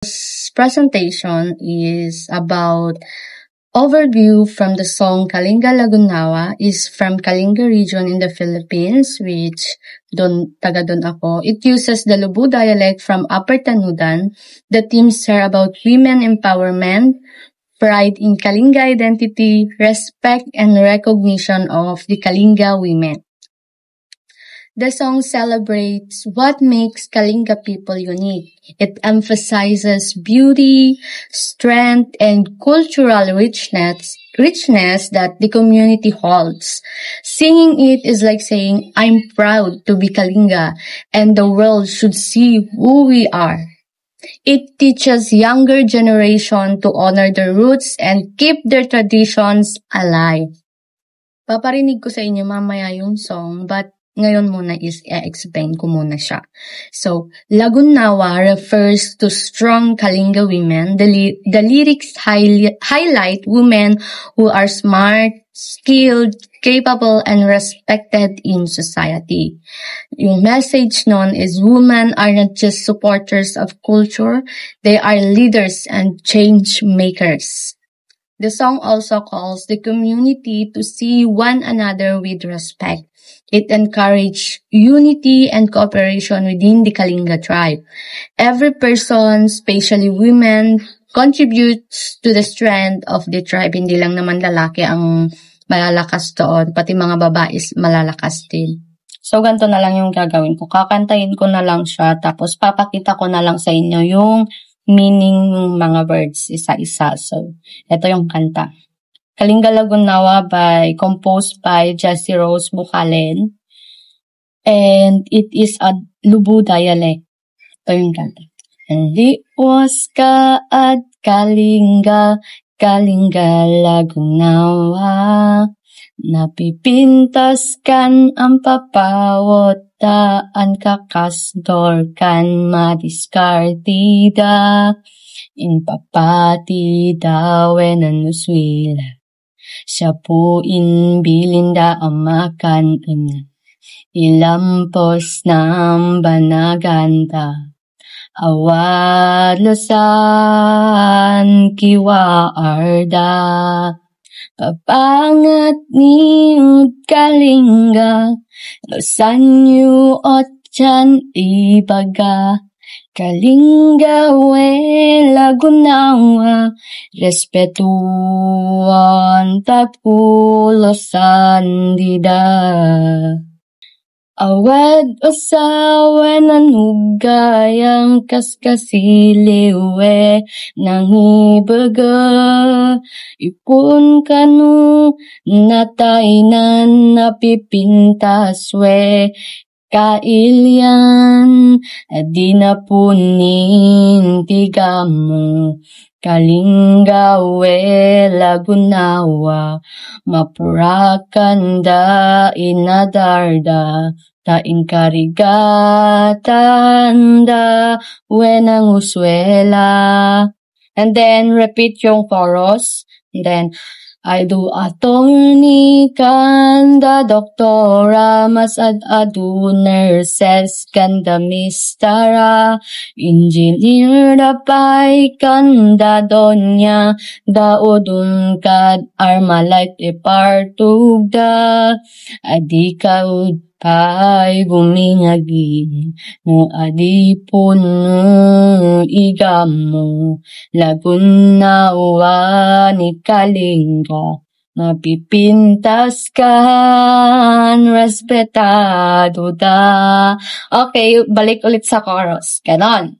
This presentation is about overview from the song Kalinga Lagunawa is from Kalinga region in the Philippines, which taga doon ako. It uses the Lubu dialect from Upper Tanudan. The themes are about women empowerment, pride in Kalinga identity, respect and recognition of the Kalinga women. The song celebrates what makes Kalinga people unique. It emphasizes beauty, strength, and cultural richness that the community holds. Singing it is like saying, I'm proud to be Kalinga, and the world should see who we are. It teaches younger generation to honor their roots and keep their traditions alive. Paparinig ko sa inyo mamaya yung song, but ngayon muna is i-explain ko muna siya. So, Lagunawa refers to strong Kalinga women. The lyrics highlight women who are smart, skilled, capable, and respected in society. Yung message nun is women are not just supporters of culture, they are leaders and change makers. The song also calls the community to see one another with respect. It encourages unity and cooperation within the Kalinga tribe. Every person, especially women, contributes to the strength of the tribe. Hindi lang naman lalaki ang malalakas doon, pati mga babae is malalakas din. So, ganito na lang yung gagawin ko. Kakantahin ko na lang siya, tapos papakita ko na lang sa inyo yung meaning ng mga words isa-isa. So, ito yung kanta. Kalinga Lagunawa composed by Jessie Rose Bucalen. And it is a Lubu dialect. Ito yung kanta. And it was at Kalinga Lagunawa. Napipintas kan ang papawot daan kakasdor kan madiskartida. In papati dawen anuswila. Siya po inbilinda amakan ilampos ng banaganta. Awad losan kiwa arda. Papangat ni Kalinga, losan yu otyan ibaga. Kalinga we Lagunawa, respetuan tapulosan dida. Awad osawen anugayang kaskasiliwe nang ibaga. Ipun kanu natainan napipintas we. Kailian, di na punin tigamu. Kalinga we Lagunawa, mapurakan da inadarda. Taing karigatan da wenang uswela. And then repeat yung chorus. And then I do attorney kanda doktora mas adu nurses kanda mistara engineer dapay kanda donya daodun kad armalite ipartugda adi kaud pay bumingagi no adipon no igamo Lagunawa ni Kalinga mapipintas kan respetado da. Okay, balik ulit sa chorus. Ganon.